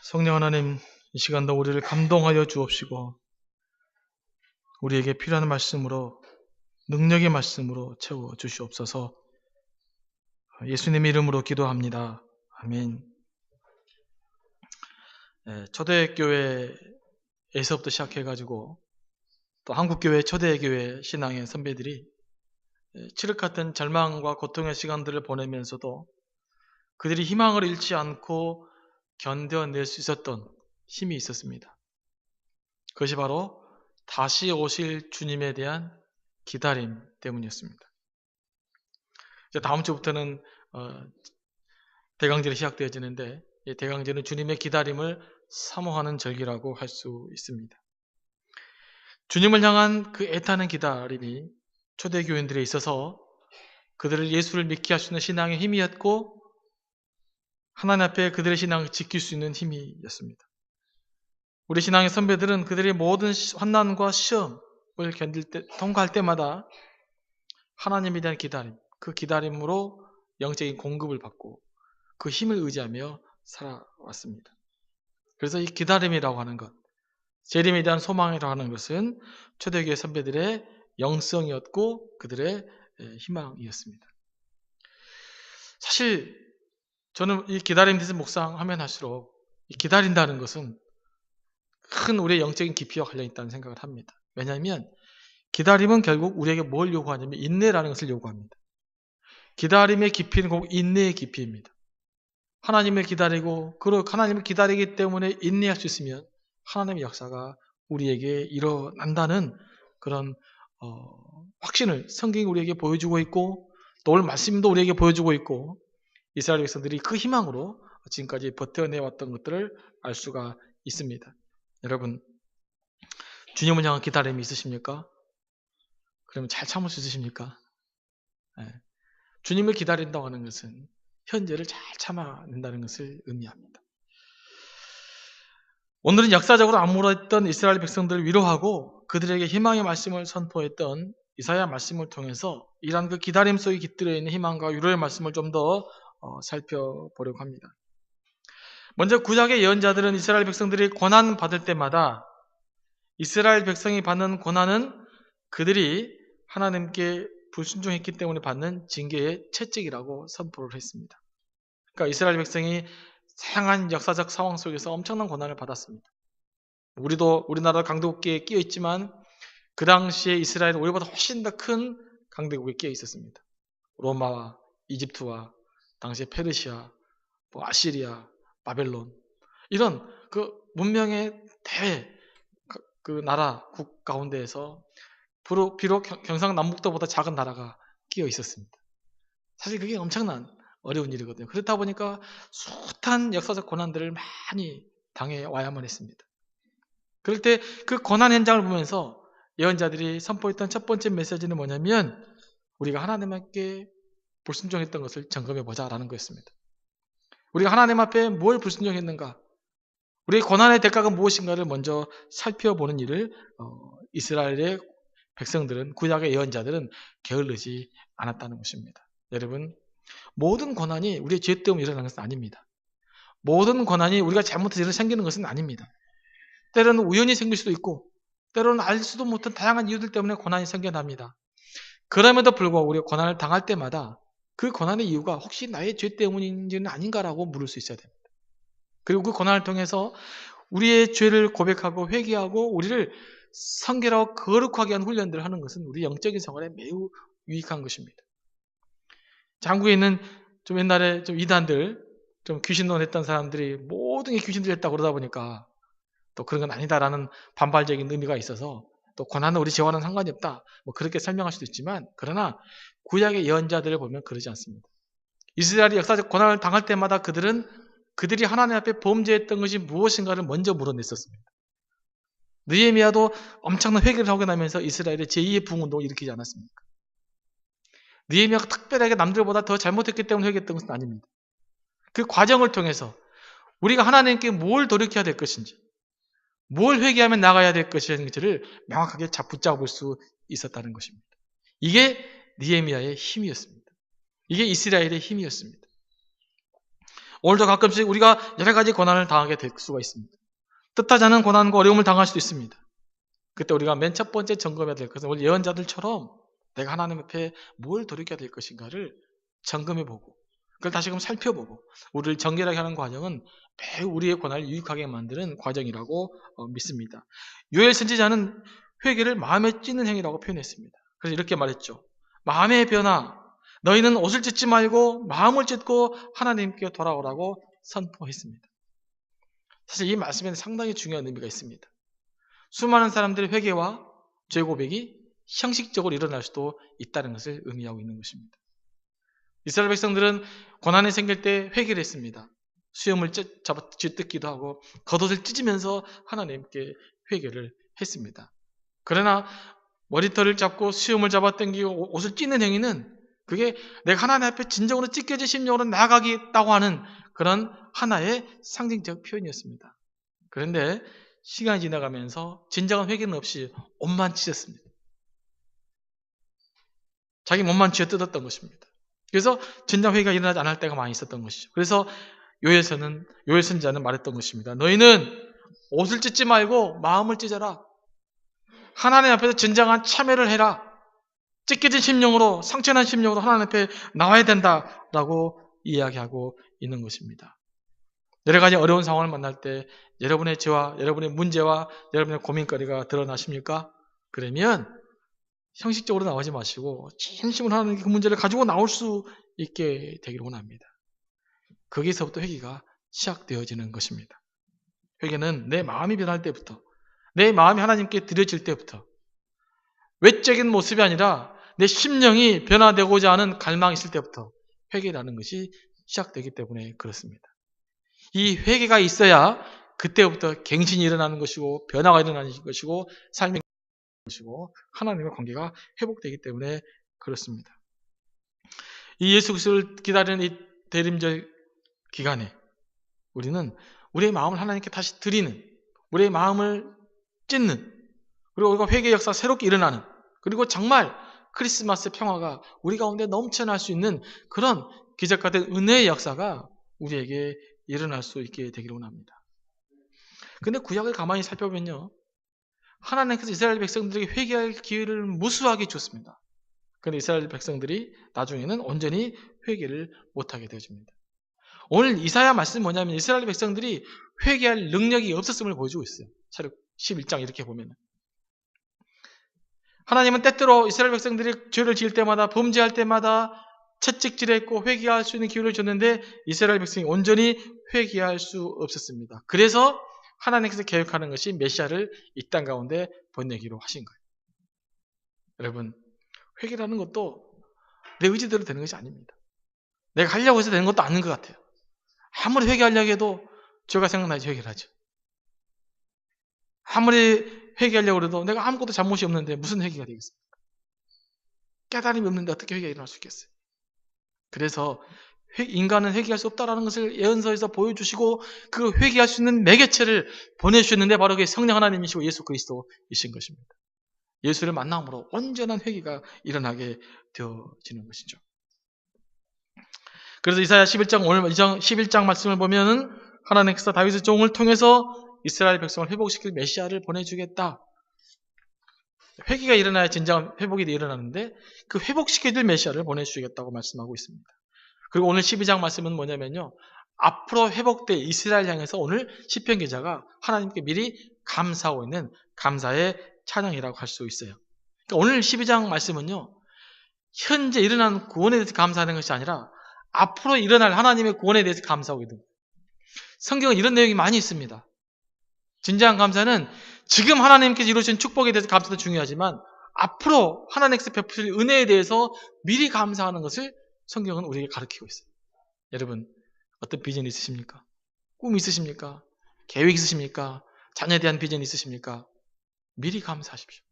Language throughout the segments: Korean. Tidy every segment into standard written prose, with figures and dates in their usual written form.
성령 하나님, 이 시간도 우리를 감동하여 주옵시고 우리에게 필요한 말씀으로, 능력의 말씀으로 채워 주시옵소서. 예수님 이름으로 기도합니다. 아멘. 초대교회에서부터 시작해가지고 또 한국교회, 초대교회 신앙의 선배들이 칠흑 같은 절망과 고통의 시간들을 보내면서도 그들이 희망을 잃지 않고 견뎌낼 수 있었던 힘이 있었습니다. 그것이 바로 다시 오실 주님에 대한 기다림 때문이었습니다. 이제 다음 주부터는 대강절이 시작되어지는데, 이 대강절은 주님의 기다림을 사모하는 절기라고 할 수 있습니다. 주님을 향한 그 애타는 기다림이 초대교인들에 있어서 그들을 예수를 믿게 할 수 있는 신앙의 힘이었고, 하나님 앞에 그들의 신앙을 지킬 수 있는 힘이었습니다. 우리 신앙의 선배들은 그들의 모든 환난과 시험을 통과할 때마다 하나님에 대한 기다림, 그 기다림으로 영적인 공급을 받고 그 힘을 의지하며 살아왔습니다. 그래서 이 기다림이라고 하는 것, 재림에 대한 소망이라고 하는 것은 초대교회 선배들의 영성이었고 그들의 희망이었습니다. 사실 저는 이 기다림에 대해서 묵상하면 할수록 이 기다린다는 것은 큰 우리의 영적인 깊이와 관련이 있다는 생각을 합니다. 왜냐하면 기다림은 결국 우리에게 뭘 요구하냐면 인내라는 것을 요구합니다. 기다림의 깊이는 곧 인내의 깊이입니다. 하나님을 기다리고 하나님을 기다리기 때문에 인내할 수 있으면 하나님의 역사가 우리에게 일어난다는 그런 확신을 성경이 우리에게 보여주고 있고, 또 오늘 말씀도 우리에게 보여주고 있고, 이스라엘 백성들이 그 희망으로 지금까지 버텨내왔던 것들을 알 수가 있습니다. 여러분, 주님을 향한 기다림이 있으십니까? 그러면 잘 참을 수 있으십니까? 네. 주님을 기다린다고 하는 것은 현재를 잘 참아낸다는 것을 의미합니다. 오늘은 역사적으로 암울했던 이스라엘 백성들을 위로하고 그들에게 희망의 말씀을 선포했던 이사야 말씀을 통해서 이러한 그 기다림 속에 깃들어 있는 희망과 위로의 말씀을 좀 더 살펴보려고 합니다. 먼저 구약의 예언자들은 이스라엘 백성들이 고난 받을 때마다 이스라엘 백성이 받는 고난은 그들이 하나님께 불순종했기 때문에 받는 징계의 채찍이라고 선포를 했습니다. 그러니까 이스라엘 백성이 다양한 역사적 상황 속에서 엄청난 고난을 받았습니다. 우리나라 강대국에 끼어 있지만 그 당시에 이스라엘은 우리보다 훨씬 더 큰 강대국에 끼어 있었습니다. 로마와 이집트와 당시에 페르시아, 아시리아, 바벨론, 이런 그 문명의 대회 그 나라국 가운데에서 비록 경상남북도보다 작은 나라가 끼어 있었습니다. 사실 그게 엄청난 어려운 일이거든요. 그렇다 보니까 숱한 역사적 고난들을 많이 당해와야만 했습니다. 그럴 때 그 고난 현장을 보면서 예언자들이 선포했던 첫 번째 메시지는 뭐냐면 우리가 하나님께 불순종했던 것을 점검해보자라는 거였습니다. 우리가 하나님 앞에 뭘 불순종했는가, 우리의 고난의 대가가 무엇인가를 먼저 살펴보는 일을 이스라엘의 백성들은, 구약의 예언자들은 게을르지 않았다는 것입니다. 여러분, 모든 고난이 우리의 죄 때문에 일어나는 것은 아닙니다. 모든 고난이 우리가 잘못해서 일어나 생기는 것은 아닙니다. 때로는 우연히 생길 수도 있고 때로는 알 수도 못한 다양한 이유들 때문에 고난이 생겨납니다. 그럼에도 불구하고 우리가 고난을 당할 때마다 그 고난의 이유가 혹시 나의 죄 때문인지는 아닌가라고 물을 수 있어야 됩니다. 그리고 그 고난을 통해서 우리의 죄를 고백하고 회개하고 우리를 성결하고 거룩하게 하는 훈련들을 하는 것은 우리 영적인 생활에 매우 유익한 것입니다. 한국에 있는 좀 옛날에 좀 이단들, 좀 귀신론 했던 사람들이 모든 게 귀신들 했다고 그러다 보니까 또 그런 건 아니다라는 반발적인 의미가 있어서 또 고난은 우리 죄와는 상관이 없다, 뭐 그렇게 설명할 수도 있지만, 그러나 구약의 예언자들을 보면 그러지 않습니다. 이스라엘이 역사적 고난을 당할 때마다 그들이 하나님 앞에 범죄했던 것이 무엇인가를 먼저 물어냈었습니다. 느헤미야도 엄청난 회개를 하고 나면서 이스라엘의 제2의 부흥운동을 일으키지 않았습니까? 느헤미야가 특별하게 남들보다 더 잘못했기 때문에 회개했던 것은 아닙니다. 그 과정을 통해서 우리가 하나님께 뭘 돌이켜야 될 것인지, 뭘 회개하면 나가야 될 것인지를 명확하게 붙잡을 수 있었다는 것입니다. 이게 느헤미야의 힘이었습니다. 이게 이스라엘의 힘이었습니다. 오늘도 가끔씩 우리가 여러 가지 고난을 당하게 될 수가 있습니다. 뜻하지 않은 고난과 어려움을 당할 수도 있습니다. 그때 우리가 맨 첫 번째 점검해야 될 것은 우리 예언자들처럼 내가 하나님 앞에 뭘 돌이켜야 될 것인가를 점검해보고 그걸 다시금 살펴보고 우리를 정결하게 하는 과정은 매우 우리의 고난을 유익하게 만드는 과정이라고 믿습니다. 요엘 선지자는 회개를 마음에 찢는 행위라고 표현했습니다. 그래서 이렇게 말했죠. 마음의 변화, 너희는 옷을 찢지 말고 마음을 찢고 하나님께 돌아오라고 선포했습니다. 사실 이 말씀에는 상당히 중요한 의미가 있습니다. 수많은 사람들의 회개와 죄 고백이 형식적으로 일어날 수도 있다는 것을 의미하고 있는 것입니다. 이스라엘 백성들은 고난이 생길 때 회개를 했습니다. 수염을 찢기도 하고 겉옷을 찢으면서 하나님께 회개를 했습니다. 그러나 머리털을 잡고 수염을 잡아당기고 옷을 찢는 행위는 그게 내가 하나님 앞에 진정으로 찢겨진 심령으로 나아가겠다고 하는 그런 하나의 상징적 표현이었습니다. 그런데 시간이 지나가면서 진정한 회개는 없이 옷만 찢었습니다. 자기 몸만 쥐어뜯었던 것입니다. 그래서 진정 회개가 일어나지 않을 때가 많이 있었던 것이죠. 그래서 요엘 선지자는 말했던 것입니다. 너희는 옷을 찢지 말고 마음을 찢어라. 하나님 앞에서 진정한 참회를 해라. 찢겨진 심령으로, 상처난 심령으로 하나님 앞에 나와야 된다라고 이야기하고 있는 것입니다. 여러 가지 어려운 상황을 만날 때 여러분의 죄와 여러분의 문제와 여러분의 고민거리가 드러나십니까? 그러면 형식적으로 나오지 마시고 진심으로 하나님께 그 문제를 가지고 나올 수 있게 되기를 원합니다. 거기서부터 회개가 시작되어지는 것입니다. 회개는 내 마음이 변할 때부터, 내 마음이 하나님께 드려질 때부터, 외적인 모습이 아니라 내 심령이 변화되고자 하는 갈망이 있을 때부터 회개라는 것이 시작되기 때문에 그렇습니다. 이 회개가 있어야 그때부터 갱신이 일어나는 것이고 변화가 일어나는 것이고 삶이 것이고 하나님의 관계가 회복되기 때문에 그렇습니다. 이 예수 그리스도를 기다리는 이 대림절 기간에 우리는 우리의 마음을 하나님께 다시 드리는, 우리의 마음을 찢는, 그리고 우리가 회개 역사가 새롭게 일어나는, 그리고 정말 크리스마스 평화가 우리 가운데 넘쳐날 수 있는 그런 기적 같은 은혜의 역사가 우리에게 일어날 수 있게 되기를 원합니다. 근데 구약을 가만히 살펴보면요, 하나님께서 이스라엘 백성들에게 회개할 기회를 무수하게 줬습니다. 그런데 이스라엘 백성들이 나중에는 온전히 회개를 못하게 되어집니다. 오늘 이사야 말씀은 뭐냐면 이스라엘 백성들이 회개할 능력이 없었음을 보여주고 있어요. 차례 11장 이렇게 보면 하나님은 때때로 이스라엘 백성들이 죄를 지을 때마다 범죄할 때마다 채찍질했고 회개할 수 있는 기회를 줬는데 이스라엘 백성이 온전히 회개할 수 없었습니다. 그래서 하나님께서 계획하는 것이 메시아를 이 땅 가운데 보내기로 하신 거예요. 여러분, 회개라는 것도 내 의지대로 되는 것이 아닙니다. 내가 하려고 해서 되는 것도 아닌 것 같아요. 아무리 회개하려고 해도 죄가 생각나야지 회개를 하죠. 아무리 회개하려고 해도 내가 아무것도 잘못이 없는데 무슨 회개가 되겠습니까? 깨달음이 없는데 어떻게 회개가 일어날 수 있겠어요? 그래서 인간은 회개할 수 없다는 것을 예언서에서 보여주시고 그 회개할 수 있는 매개체를 보내주셨는데 바로 그게 성령 하나님이시고 예수 그리스도이신 것입니다. 예수를 만남으로 온전한 회개가 일어나게 되어지는 것이죠. 그래서 이사야 11장 오늘 11장 말씀을 보면은 하나님께서 다윗의 종을 통해서 이스라엘 백성을 회복시킬 메시아를 보내주겠다. 회개가 일어나야 진정한 회복이 일어나는데 그 회복시켜줄 메시아를 보내주겠다고 말씀하고 있습니다. 그리고 오늘 12장 말씀은 뭐냐면요, 앞으로 회복될 이스라엘 향해서 오늘 시편 기자가 하나님께 미리 감사하고 있는 감사의 찬양이라고 할 수 있어요. 그러니까 오늘 12장 말씀은요, 현재 일어난 구원에 대해서 감사하는 것이 아니라 앞으로 일어날 하나님의 구원에 대해서 감사하고 있는 거예요. 성경은 이런 내용이 많이 있습니다. 진정한 감사는 지금 하나님께서 이루신 축복에 대해서 감사도 중요하지만 앞으로 하나님께서 베푸실 은혜에 대해서 미리 감사하는 것을 성경은 우리에게 가르치고 있어요. 여러분, 어떤 비전이 있으십니까? 꿈이 있으십니까? 계획 있으십니까? 자녀에 대한 비전이 있으십니까? 미리 감사하십시오.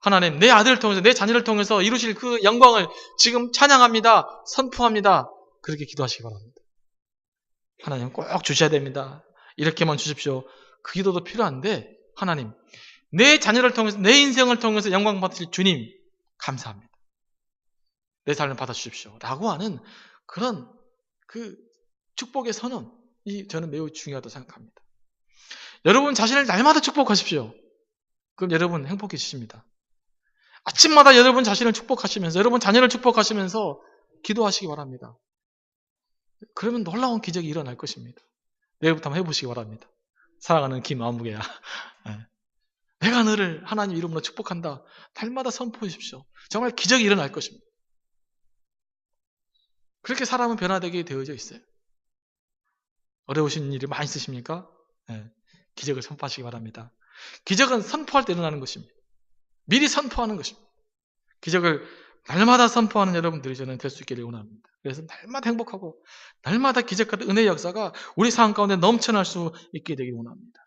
하나님, 내 아들을 통해서, 내 자녀를 통해서 이루실 그 영광을 지금 찬양합니다. 선포합니다. 그렇게 기도하시기 바랍니다. 하나님 꼭 주셔야 됩니다. 이렇게만 주십시오. 그 기도도 필요한데, 하나님, 내 자녀를 통해서, 내 인생을 통해서 영광 받으실 주님, 감사합니다. 내 삶을 받아주십시오. 라고 하는 그런 축복의 선언이 저는 매우 중요하다고 생각합니다. 여러분 자신을 날마다 축복하십시오. 그럼 여러분 행복해지십니다. 아침마다 여러분 자신을 축복하시면서 여러분 자녀를 축복하시면서 기도하시기 바랍니다. 그러면 놀라운 기적이 일어날 것입니다. 내일부터 한번 해보시기 바랍니다. 사랑하는 김아무개야. 네. 내가 너를 하나님 이름으로 축복한다. 날마다 선포하십시오. 정말 기적이 일어날 것입니다. 그렇게 사람은 변화되게 되어져 있어요. 어려우신 일이 많이 있으십니까? 네. 기적을 선포하시기 바랍니다. 기적은 선포할 때 일어나는 것입니다. 미리 선포하는 것입니다. 기적을 날마다 선포하는 여러분들이 저는 될 수 있기를 원합니다. 그래서 날마다 행복하고 날마다 기적 같은 은혜의 역사가 우리 삶 가운데 넘쳐날 수 있게 되길 원합니다.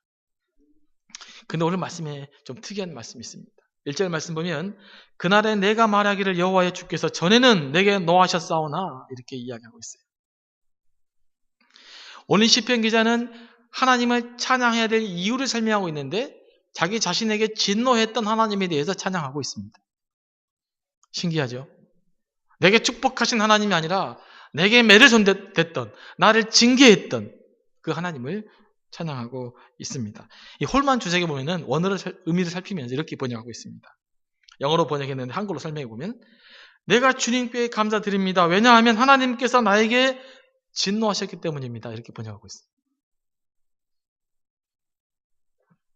근데 오늘 말씀에 좀 특이한 말씀이 있습니다. 1절 말씀 보면 그날에 내가 말하기를 여호와의 주께서 전에는 내게 노하셨사오나 이렇게 이야기하고 있어요. 오늘 시편 기자는 하나님을 찬양해야 될 이유를 설명하고 있는데 자기 자신에게 진노했던 하나님에 대해서 찬양하고 있습니다. 신기하죠? 내게 축복하신 하나님이 아니라 내게 매를 손댔던 나를 징계했던 그 하나님을 찬양하고 있습니다. 이 홀만 주석에 보면은 원어를 의미를 살피면서 이렇게 번역하고 있습니다. 영어로 번역했는데 한글로 설명해 보면 내가 주님께 감사드립니다. 왜냐하면 하나님께서 나에게 진노하셨기 때문입니다. 이렇게 번역하고 있습니다.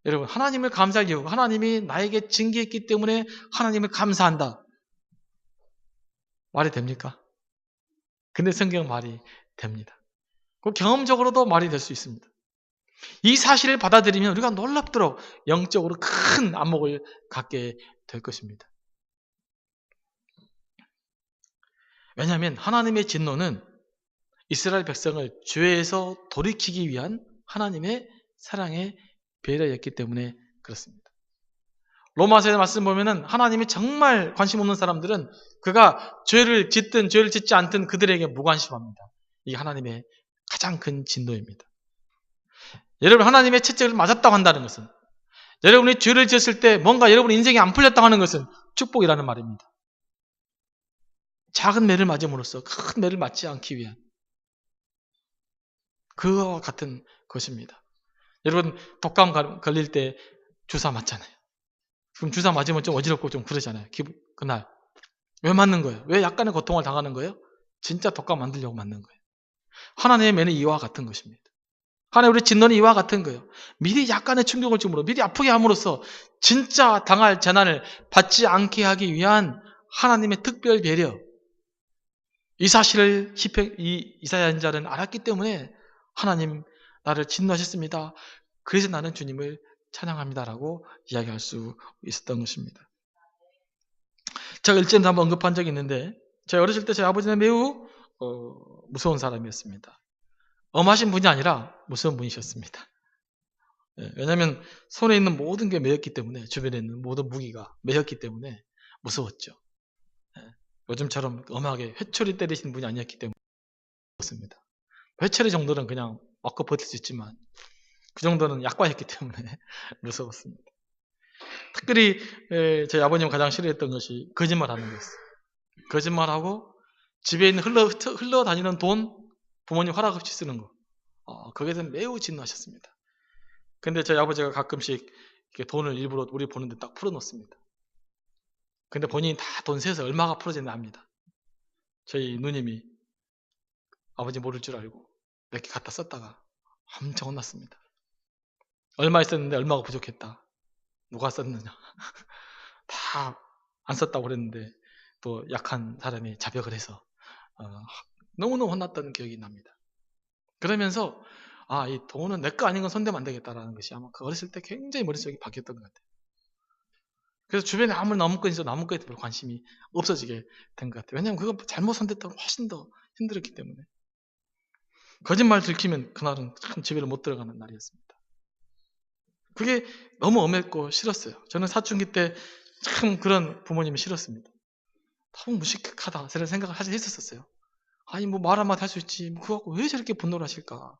여러분 하나님을 감사할 이유가 하나님이 나에게 징계했기 때문에 하나님을 감사한다. 말이 됩니까? 근데 성경 말이 됩니다. 그 경험적으로도 말이 될 수 있습니다. 이 사실을 받아들이면 우리가 놀랍도록 영적으로 큰 안목을 갖게 될 것입니다. 왜냐하면 하나님의 진노는 이스라엘 백성을 죄에서 돌이키기 위한 하나님의 사랑의 배려였기 때문에 그렇습니다. 로마서의 말씀 보면은 하나님이 정말 관심 없는 사람들은 그가 죄를 짓든 죄를 짓지 않든 그들에게 무관심합니다. 이게 하나님의 가장 큰 진노입니다. 여러분 하나님의 채찍을 맞았다고 한다는 것은 여러분이 죄를 지었을 때 뭔가 여러분 인생이 안 풀렸다고 하는 것은 축복이라는 말입니다. 작은 매를 맞음으로써 큰 매를 맞지 않기 위한 그와 같은 것입니다. 여러분 독감 걸릴 때 주사 맞잖아요. 그럼 주사 맞으면 좀 어지럽고 좀 그러잖아요. 그날 왜 맞는 거예요? 왜 약간의 고통을 당하는 거예요? 진짜 독감 만들려고 맞는 거예요. 하나님의 매는 이와 같은 것입니다. 하나님 우리 진노는 이와 같은 거예요. 미리 약간의 충격을 줌으로 미리 아프게 함으로써 진짜 당할 재난을 받지 않게 하기 위한 하나님의 특별 배려. 이 사실을 이사야 선지자는 알았기 때문에 하나님 나를 진노하셨습니다. 그래서 나는 주님을 찬양합니다라고 이야기할 수 있었던 것입니다. 제가 일전에 한번 언급한 적이 있는데 제가 어렸을 때 제 아버지는 매우 무서운 사람이었습니다. 엄하신 분이 아니라 무서운 분이셨습니다. 왜냐하면 손에 있는 모든 게 매였기 때문에 주변에 있는 모든 무기가 매였기 때문에 무서웠죠. 요즘처럼 엄하게 회초리 때리시는 분이 아니었기 때문에 무서웠습니다. 회초리 정도는 그냥 맞고 버틸 수 있지만 그 정도는 약과였기 때문에 무서웠습니다. 특별히 저희 아버님 가장 싫어했던 것이 거짓말하는 거였어요. 거짓말하고 집에 있는 흘러다니는 돈 부모님 허락 없이 쓰는 거. 거기에 대해서 매우 진노하셨습니다. 근데 저희 아버지가 가끔씩 이렇게 돈을 일부러 우리 보는데 딱 풀어놓습니다. 근데 본인이 다 돈 세서 얼마가 풀어졌나 압니다. 저희 누님이 아버지 모를 줄 알고 몇 개 갖다 썼다가 엄청 혼났습니다. 얼마 있었는데 얼마가 부족했다. 누가 썼느냐. 다 안 썼다고 그랬는데 또 약한 사람이 자백을 해서 너무너무 혼났던 기억이 납니다. 그러면서 이 돈은 내 거 아닌 건 손대면 안 되겠다라는 것이 아마 그 어렸을 때 굉장히 머릿속에 박혔던 것 같아요. 그래서 주변에 아무리 남은 건 있어도 남은 거에 별로 관심이 없어지게 된 것 같아요. 왜냐하면 그거 잘못 손댔다고 훨씬 더 힘들었기 때문에. 거짓말 들키면 그날은 참 집에를 못 들어가는 날이었습니다. 그게 너무 엄했고 싫었어요. 저는 사춘기 때 참 그런 부모님이 싫었습니다. 너무 무식하다 저런 생각을 사실 했었어요. 아니 뭐 말 한마디 할 수 있지 그거 갖고 왜 저렇게 분노를 하실까.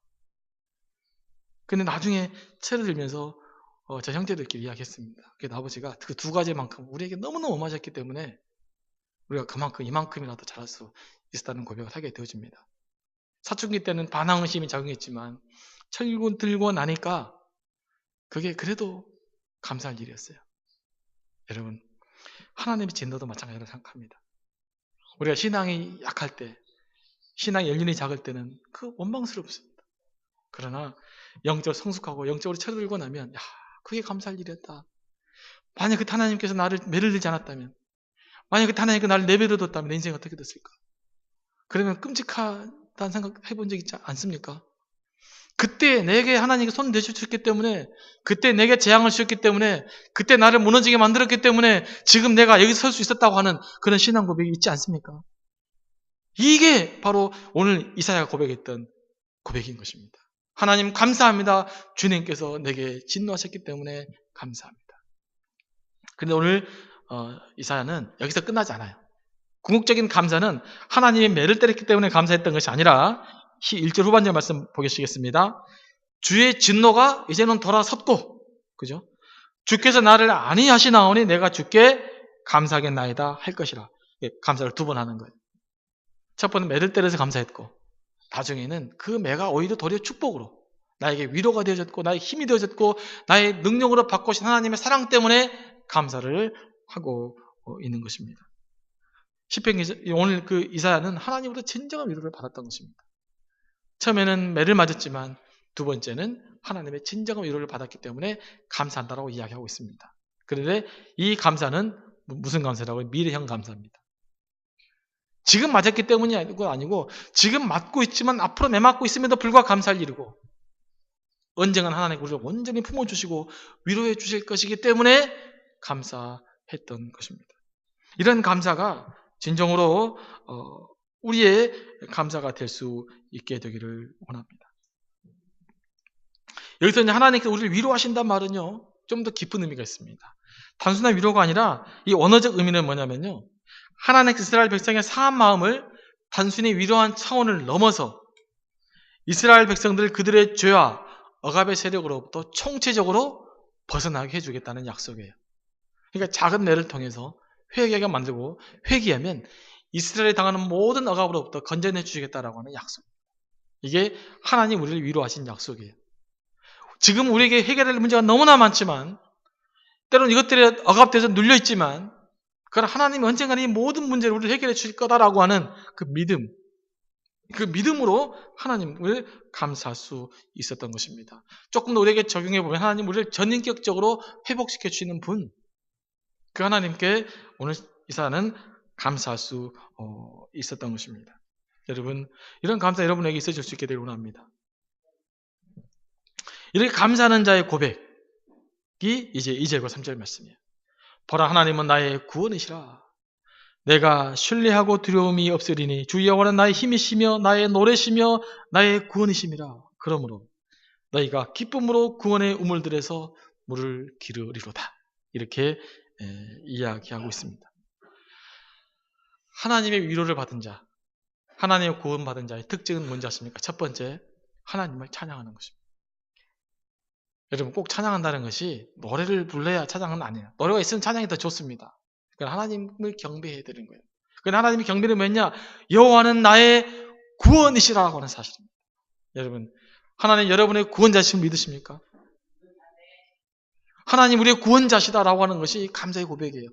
근데 나중에 채를 들면서 제 형제들끼리 이야기했습니다. 그래서 아버지가 그 두 가지만큼 우리에게 너무너무 엄하셨기 때문에 우리가 그만큼 이만큼이라도 잘할 수 있었다는 고백을 하게 되어집니다. 사춘기 때는 반항의심이 작용했지만 철군 들고 나니까 그게 그래도 감사할 일이었어요. 여러분, 하나님의 진노도 마찬가지로 생각합니다. 우리가 신앙이 약할 때, 신앙의 연륜이 작을 때는 그 원망스럽습니다. 그러나 영적으로 성숙하고 영적으로 철들고 나면 그게 감사할 일이었다. 만약 그때 하나님께서 나를 매를 들지 않았다면, 만약 그때 하나님께서 나를 내버려뒀다면 내 인생이 어떻게 됐을까? 그러면 끔찍하다는 생각 해본 적 있지 않습니까? 그때 내게 하나님께 손 대주셨기 때문에, 그때 내게 재앙을 주셨기 때문에, 그때 나를 무너지게 만들었기 때문에 지금 내가 여기 설 수 있었다고 하는 그런 신앙 고백이 있지 않습니까? 이게 바로 오늘 이사야가 고백했던 고백인 것입니다. 하나님 감사합니다. 주님께서 내게 진노하셨기 때문에 감사합니다. 그런데 오늘 이사야는 여기서 끝나지 않아요. 궁극적인 감사는 하나님의 매를 때렸기 때문에 감사했던 것이 아니라 1절 후반절 말씀 보시겠습니다. 주의 진노가 이제는 돌아섰고, 그죠? 주께서 나를 안위하시나오니 내가 주께 감사하겠나이다 할 것이라. 감사를 두 번 하는 거예요. 첫 번은 매를 때려서 감사했고, 나중에는 그 매가 오히려 도리어 축복으로 나에게 위로가 되어졌고, 나의 힘이 되어졌고, 나의 능력으로 바꾸신 하나님의 사랑 때문에 감사를 하고 있는 것입니다. 시편 오늘 그 이사야는 하나님으로부터 진정한 위로를 받았던 것입니다. 처음에는 매를 맞았지만 두 번째는 하나님의 진정한 위로를 받았기 때문에 감사한다라고 이야기하고 있습니다. 그런데 이 감사는 무슨 감사라고요? 미래형 감사입니다. 지금 맞았기 때문이 아니고 지금 맞고 있지만 앞으로 매 맞고 있음에도 불구하고 감사할 일이고, 언젠간 하나님 우리를 온전히 품어주시고 위로해 주실 것이기 때문에 감사했던 것입니다. 이런 감사가 진정으로 우리의 감사가 될 수 있게 되기를 원합니다. 여기서 이제 하나님께서 우리를 위로하신다는 말은요, 좀 더 깊은 의미가 있습니다. 단순한 위로가 아니라 이 언어적 의미는 뭐냐면요, 하나님께서 이스라엘 백성의 사한 마음을 단순히 위로한 차원을 넘어서 이스라엘 백성들 그들의 죄와 억압의 세력으로부터 총체적으로 벗어나게 해주겠다는 약속이에요. 그러니까 작은 매를 통해서 회개하게 만들고 회개하면 이스라엘이 당하는 모든 억압으로부터 건져내 주시겠다라고 하는 약속. 이게 하나님 우리를 위로하신 약속이에요. 지금 우리에게 해결할 문제가 너무나 많지만, 때로는 이것들에 억압돼서 눌려있지만, 그러나 하나님이 언젠가는 이 모든 문제를 우리를 해결해 주실 거다라고 하는 그 믿음, 그 믿음으로 하나님을 감사할 수 있었던 것입니다. 조금 더 우리에게 적용해 보면 하나님 우리를 전인격적으로 회복시켜 주시는 분, 그 하나님께 오늘 이사야는 감사할 수 있었던 것입니다. 여러분, 이런 감사 여러분에게 있어질 수 있게 되길 원합니다. 이렇게 감사하는 자의 고백이 이제 2절과 3절 말씀이에요. 보라, 하나님은 나의 구원이시라. 내가 신뢰하고 두려움이 없으리니 주 여호와는 나의 힘이시며 나의 노래시며 나의 구원이심이라. 그러므로 너희가 기쁨으로 구원의 우물들에서 물을 기르리로다. 이렇게 이야기하고 있습니다. 하나님의 위로를 받은 자, 하나님의 구원받은 자의 특징은 뭔지 아십니까? 첫 번째, 하나님을 찬양하는 것입니다. 여러분, 꼭 찬양한다는 것이 노래를 불러야 찬양은 아니에요. 노래가 있으면 찬양이 더 좋습니다. 그건 하나님을 경배해야 되는 거예요. 그건 하나님의 경배는 뭐냐? 여호와는 나의 구원이시라고 하는 사실입니다. 여러분, 하나님 여러분의 구원자심을 믿으십니까? 하나님 우리의 구원자시다라고 하는 것이 감사의 고백이에요.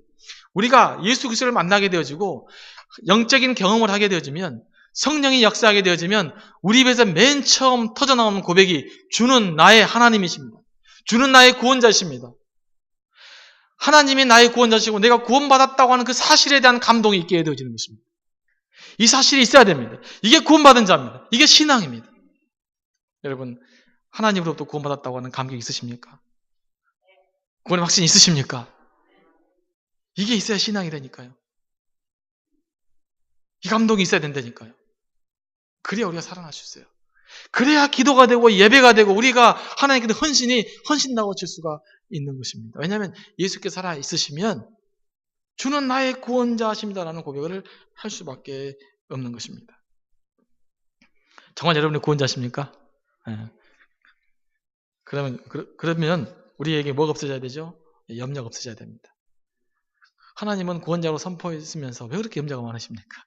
우리가 예수 그리스도를 만나게 되어지고 영적인 경험을 하게 되어지면, 성령이 역사하게 되어지면 우리 입에서 맨 처음 터져나오는 고백이 주는 나의 하나님이십니다. 주는 나의 구원자이십니다. 하나님이 나의 구원자시고 내가 구원받았다고 하는 그 사실에 대한 감동이 있게 되어지는 것입니다. 이 사실이 있어야 됩니다. 이게 구원받은 자입니다. 이게 신앙입니다. 여러분, 하나님으로부터 구원받았다고 하는 감격이 있으십니까? 구원의 확신이 있으십니까? 이게 있어야 신앙이 되니까요. 이 감동이 있어야 된다니까요. 그래야 우리가 살아날 수 있어요. 그래야 기도가 되고 예배가 되고 우리가 하나님께 헌신다고 칠 수가 있는 것입니다. 왜냐하면 예수께서 살아 있으시면 주는 나의 구원자십니다라는 고백을 할 수밖에 없는 것입니다. 정말 여러분의 구원자십니까? 네. 그러면 우리에게 뭐가 없어져야 되죠? 염려가 없어져야 됩니다. 하나님은 구원자로 선포했으면서 왜 그렇게 염려가 많으십니까?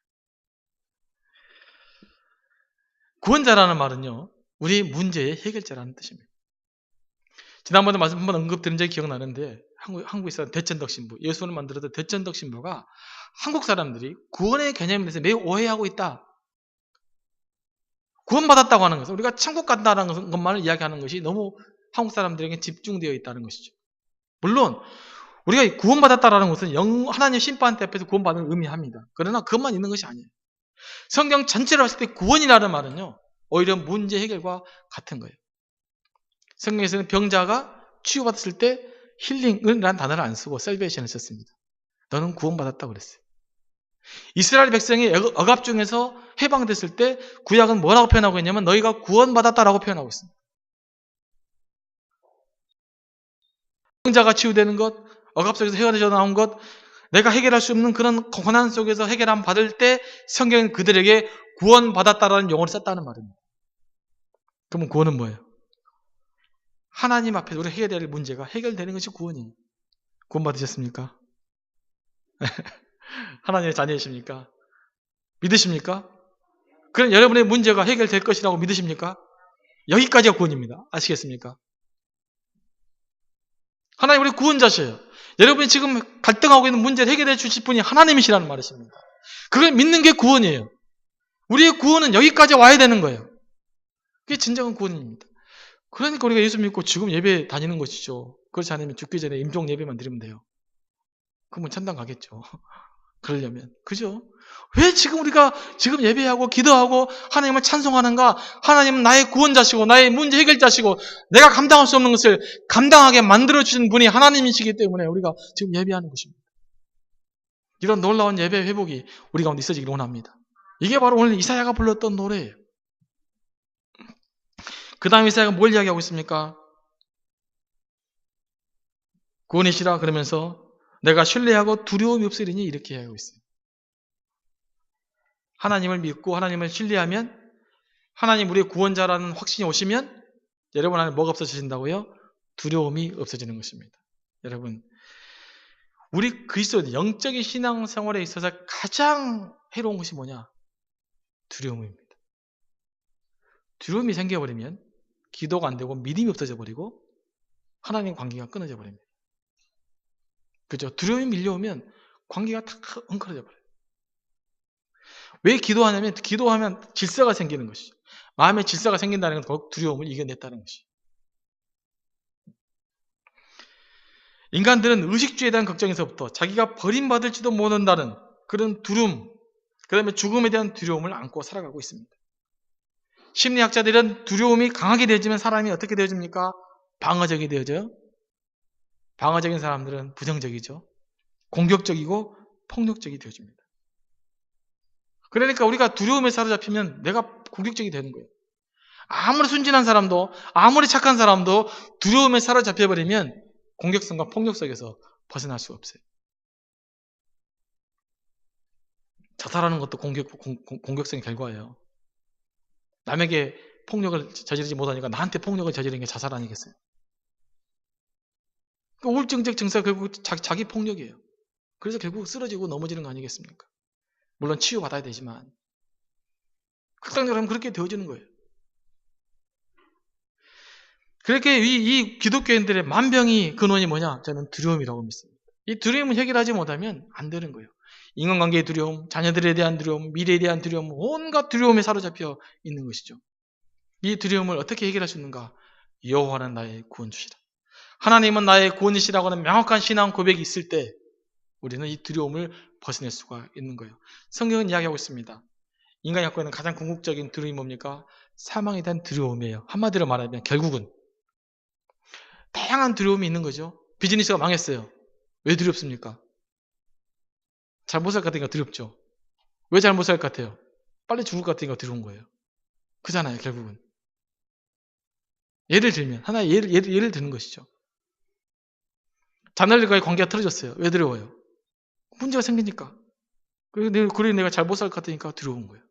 구원자라는 말은요, 우리 문제의 해결자라는 뜻입니다. 지난번에 말씀 한번 언급드린 적이 기억나는데, 한국에 있었던 대천덕 신부, 예수를 만들었던 대천덕 신부가 한국 사람들이 구원의 개념에 대해서 매우 오해하고 있다. 구원받았다고 하는 것은 우리가 천국 간다는 것만을 이야기하는 것이 너무 한국 사람들에게 집중되어 있다는 것이죠. 물론 우리가 구원받았다는 것은 하나님 심판 앞에서 구원받는 의미합니다. 그러나 그것만 있는 것이 아니에요. 성경 전체를 봤을 때 구원이라는 말은요, 오히려 문제 해결과 같은 거예요. 성경에서는 병자가 치유받았을 때 힐링이라는 단어를 안 쓰고 셀베이션을 썼습니다. 너는 구원받았다고 그랬어요. 이스라엘 백성이 억압 중에서 해방됐을 때 구약은 뭐라고 표현하고 있냐면 너희가 구원받았다라고 표현하고 있습니다. 병자가 치유되는 것, 억압 속에서 해결되어 나온 것, 내가 해결할 수 없는 그런 고난 속에서 해결함 받을 때 성경은 그들에게 구원받았다라는 용어를 썼다는 말입니다. 그러면 구원은 뭐예요? 하나님 앞에서 우리가 해결해야 될 문제가 해결되는 것이 구원이에요. 구원 받으셨습니까? 하나님의 자녀이십니까? 믿으십니까? 그럼 여러분의 문제가 해결될 것이라고 믿으십니까? 여기까지가 구원입니다. 아시겠습니까? 하나님 우리 구원자셔요. 여러분이 지금 갈등하고 있는 문제를 해결해 주실 분이 하나님이시라는 말이십니다. 그걸 믿는 게 구원이에요. 우리의 구원은 여기까지 와야 되는 거예요. 그게 진정한 구원입니다. 그러니까 우리가 예수 믿고 지금 예배 다니는 것이죠. 그렇지 않으면 죽기 전에 임종 예배만 드리면 돼요. 그러면 천당 가겠죠. 그러려면. 그죠? 왜 지금 우리가 지금 예배하고 기도하고 하나님을 찬송하는가? 하나님은 나의 구원자시고 나의 문제 해결자시고 내가 감당할 수 없는 것을 감당하게 만들어주신 분이 하나님이시기 때문에 우리가 지금 예배하는 것입니다. 이런 놀라운 예배 회복이 우리 가운데 있어지기를 원합니다. 이게 바로 오늘 이사야가 불렀던 노래예요. 그 다음 이사야가 뭘 이야기하고 있습니까? 구원이시라 그러면서 내가 신뢰하고 두려움이 없으리니 이렇게 이야기하고 있어요. 하나님을 믿고 하나님을 신뢰하면 하나님 우리의 구원자라는 확신이 오시면 여러분 안에 뭐가 없어지신다고요? 두려움이 없어지는 것입니다. 여러분 우리 그리스도인 영적인 신앙생활에 있어서 가장 해로운 것이 뭐냐? 두려움입니다. 두려움이 생겨버리면 기도가 안 되고 믿음이 없어져 버리고 하나님 관계가 끊어져 버립니다. 그죠? 두려움이 밀려오면 관계가 다 엉클어져 버려요. 왜 기도하냐면 기도하면 질서가 생기는 것이죠. 마음에 질서가 생긴다는 건 더욱 두려움을 이겨냈다는 것이죠. 인간들은 의식주에 대한 걱정에서부터 자기가 버림받을지도 모른다는 그런 두려움, 그 다음에 죽음에 대한 두려움을 안고 살아가고 있습니다. 심리학자들은 두려움이 강하게 되어지면 사람이 어떻게 되어집니까? 방어적이 되어져요. 방어적인 사람들은 부정적이죠. 공격적이고 폭력적이 되어집니다. 그러니까 우리가 두려움에 사로잡히면 내가 공격적이 되는 거예요. 아무리 순진한 사람도 아무리 착한 사람도 두려움에 사로잡혀버리면 공격성과 폭력성에서 벗어날 수가 없어요. 자살하는 것도 공격성의 결과예요. 남에게 폭력을 저지르지 못하니까 나한테 폭력을 저지르는 게 자살 아니겠어요? 그러니까 우울증적 증세가 결국 자기 폭력이에요. 그래서 결국 쓰러지고 넘어지는 거 아니겠습니까? 물론 치유받아야 되지만 극단적으로 하면 그렇게 되어지는 거예요. 그렇게 이 기독교인들의 만병의 근원이 뭐냐? 저는 두려움이라고 믿습니다. 이 두려움을 해결하지 못하면 안 되는 거예요. 인간관계의 두려움, 자녀들에 대한 두려움, 미래에 대한 두려움, 온갖 두려움에 사로잡혀 있는 것이죠. 이 두려움을 어떻게 해결할 수 있는가? 여호와는 나의 구원주시라. 하나님은 나의 구원이시라고 하는 명확한 신앙 고백이 있을 때 우리는 이 두려움을 벗어낼 수가 있는 거예요. 성경은 이야기하고 있습니다. 인간이 갖고 있는 가장 궁극적인 두려움이 뭡니까? 사망에 대한 두려움이에요. 한마디로 말하면 결국은 다양한 두려움이 있는 거죠. 비즈니스가 망했어요. 왜 두렵습니까? 잘 못 살 것 같으니까 두렵죠. 왜 잘 못 살 것 같아요? 빨리 죽을 것 같으니까 두려운 거예요. 그잖아요, 결국은. 예를 들면, 하나의 예를 드는 것이죠. 자녀들과의 관계가 틀어졌어요. 왜 두려워요? 문제가 생기니까. 그리고 내가 잘 못 살 것 같으니까 두려운 거예요.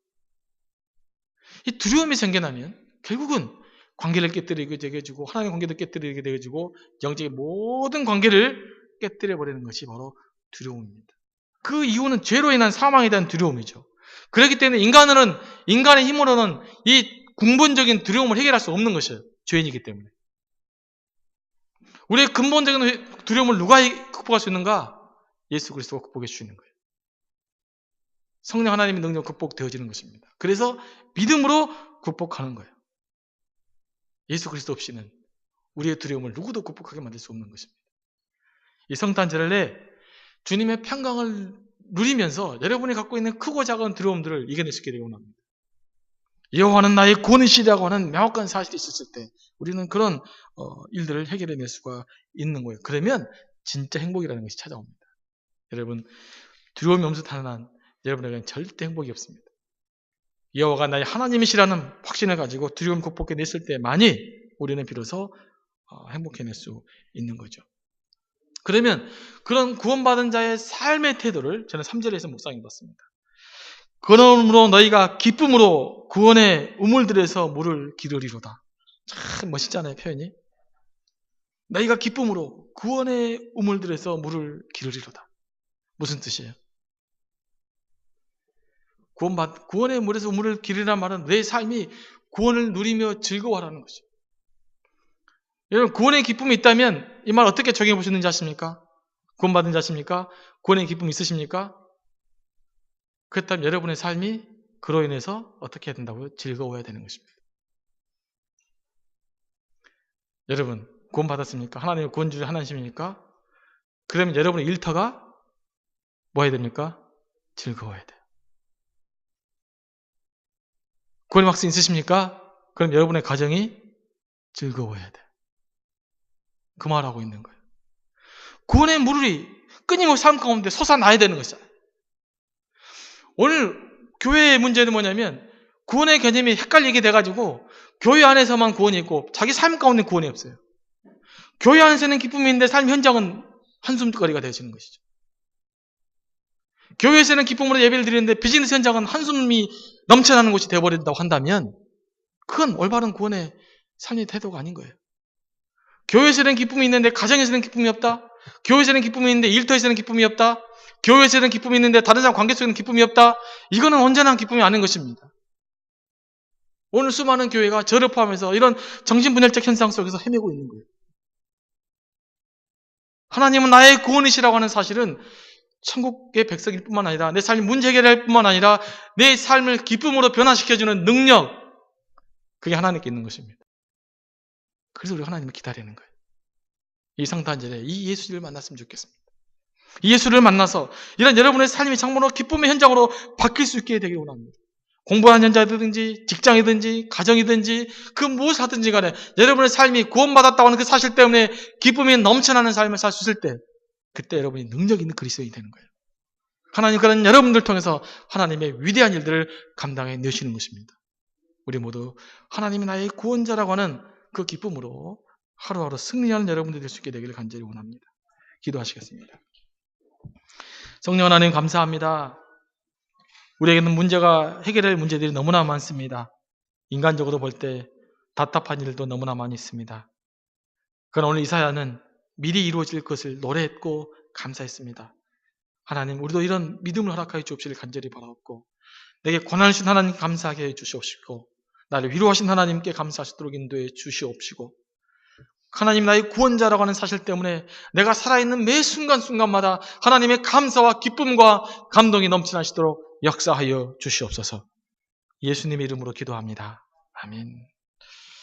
이 두려움이 생겨나면 결국은 관계를 깨뜨리게 되어지고 하나님의 관계도 깨뜨리게 되어지고 영적인 모든 관계를 깨뜨려버리는 것이 바로 두려움입니다. 그 이유는 죄로 인한 사망에 대한 두려움이죠. 그렇기 때문에 인간의 힘으로는 이 근본적인 두려움을 해결할 수 없는 것이에요. 죄인이기 때문에. 우리의 근본적인 두려움을 누가 극복할 수 있는가? 예수 그리스도가 극복해 주시는 거예요. 성령 하나님의 능력 극복되어지는 것입니다. 그래서 믿음으로 극복하는 거예요. 예수 그리스도 없이는 우리의 두려움을 누구도 극복하게 만들 수 없는 것입니다. 이 성탄절에 주님의 평강을 누리면서 여러분이 갖고 있는 크고 작은 두려움들을 이겨낼 수 있게 되기 원합니다. 여호와는 나의 구원이시라고 하는 명확한 사실이 있었을 때 우리는 그런 일들을 해결해낼 수가 있는 거예요. 그러면 진짜 행복이라는 것이 찾아옵니다. 여러분, 두려움이 없는 한 여러분에게는 절대 행복이 없습니다. 여호와가 나의 하나님이시라는 확신을 가지고 두려움 극복해냈을 때만이 우리는 비로소 행복해낼 수 있는 거죠. 그러면 그런 구원받은 자의 삶의 태도를 저는 3절에서 묵상해 봤습니다. 그러므로 너희가 기쁨으로 구원의 우물들에서 물을 기르리로다. 참 멋있잖아요, 표현이. 너희가 기쁨으로 구원의 우물들에서 물을 기르리로다. 무슨 뜻이에요? 구원의 물에서 물을 기르라는 말은 내 삶이 구원을 누리며 즐거워하라는 것이죠. 여러분, 구원의 기쁨이 있다면 이 말 어떻게 적용해 보시는지 아십니까? 구원받은 자십니까? 구원의 기쁨이 있으십니까? 그렇다면 여러분의 삶이 그로 인해서 어떻게 해야 된다고요? 즐거워야 되는 것입니다. 여러분, 구원받았습니까? 하나님의 구원주의 하나님이십니까? 그러면 여러분의 일터가 뭐 해야 됩니까? 즐거워야 돼요. 구원의 확신 있으십니까? 그럼 여러분의 가정이 즐거워야 돼요. 그 말하고 있는 거예요. 구원의 물이 끊임없이 삶 가운데 솟아나야 되는 것이잖아요. 오늘 교회의 문제는 뭐냐면 구원의 개념이 헷갈리게 돼가지고 교회 안에서만 구원이 있고 자기 삶 가운데 구원이 없어요. 교회 안에서는 기쁨이 있는데 삶 현장은 한숨거리가 되어지는 것이죠. 교회에서는 기쁨으로 예배를 드리는데 비즈니스 현장은 한숨이 넘쳐나는 곳이 되어버린다고 한다면 그건 올바른 구원의 삶의 태도가 아닌 거예요. 교회에서는 기쁨이 있는데 가정에서는 기쁨이 없다. 교회에서는 기쁨이 있는데 일터에서는 기쁨이 없다. 교회에서는 기쁨이 있는데 다른 사람 관계 속에는 기쁨이 없다. 이거는 온전한 기쁨이 아닌 것입니다. 오늘 수많은 교회가 저를 포함해서 이런 정신분열적 현상 속에서 헤매고 있는 거예요. 하나님은 나의 구원이시라고 하는 사실은 천국의 백성일 뿐만 아니라 내 삶이 문제 해결할 뿐만 아니라 내 삶을 기쁨으로 변화시켜주는 능력, 그게 하나님께 있는 것입니다. 그래서 우리 하나님을 기다리는 거예요. 이 성탄절에 이 예수를 만났으면 좋겠습니다. 이 예수를 만나서 이런 여러분의 삶이 정말로 기쁨의 현장으로 바뀔 수 있게 되길 원합니다. 공부하는 현장이든지 직장이든지 가정이든지 그 무엇을 하든지 간에 여러분의 삶이 구원받았다고 하는 그 사실 때문에 기쁨이 넘쳐나는 삶을 살 수 있을 때 그때 여러분이 능력 있는 그리스도인이 되는 거예요. 하나님 그런 여러분들 통해서 하나님의 위대한 일들을 감당해 내시는 것입니다. 우리 모두 하나님이 나의 구원자라고 하는 그 기쁨으로 하루하루 승리하는 여러분들 될 수 있게 되기를 간절히 원합니다. 기도하시겠습니다. 성령 하나님 감사합니다. 우리에게는 문제가 해결할 문제들이 너무나 많습니다. 인간적으로 볼 때 답답한 일도 너무나 많이 있습니다. 그러나 오늘 이사야는 미리 이루어질 것을 노래했고 감사했습니다. 하나님, 우리도 이런 믿음을 허락하여 주옵시길 간절히 바라옵고 내게 고난을 주신 하나님 감사하게 해 주시옵시고 나를 위로하신 하나님께 감사하시도록 인도해 주시옵시고 하나님 나의 구원자라고 하는 사실 때문에 내가 살아있는 매 순간순간마다 하나님의 감사와 기쁨과 감동이 넘쳐나시도록 역사하여 주시옵소서. 예수님의 이름으로 기도합니다. 아멘.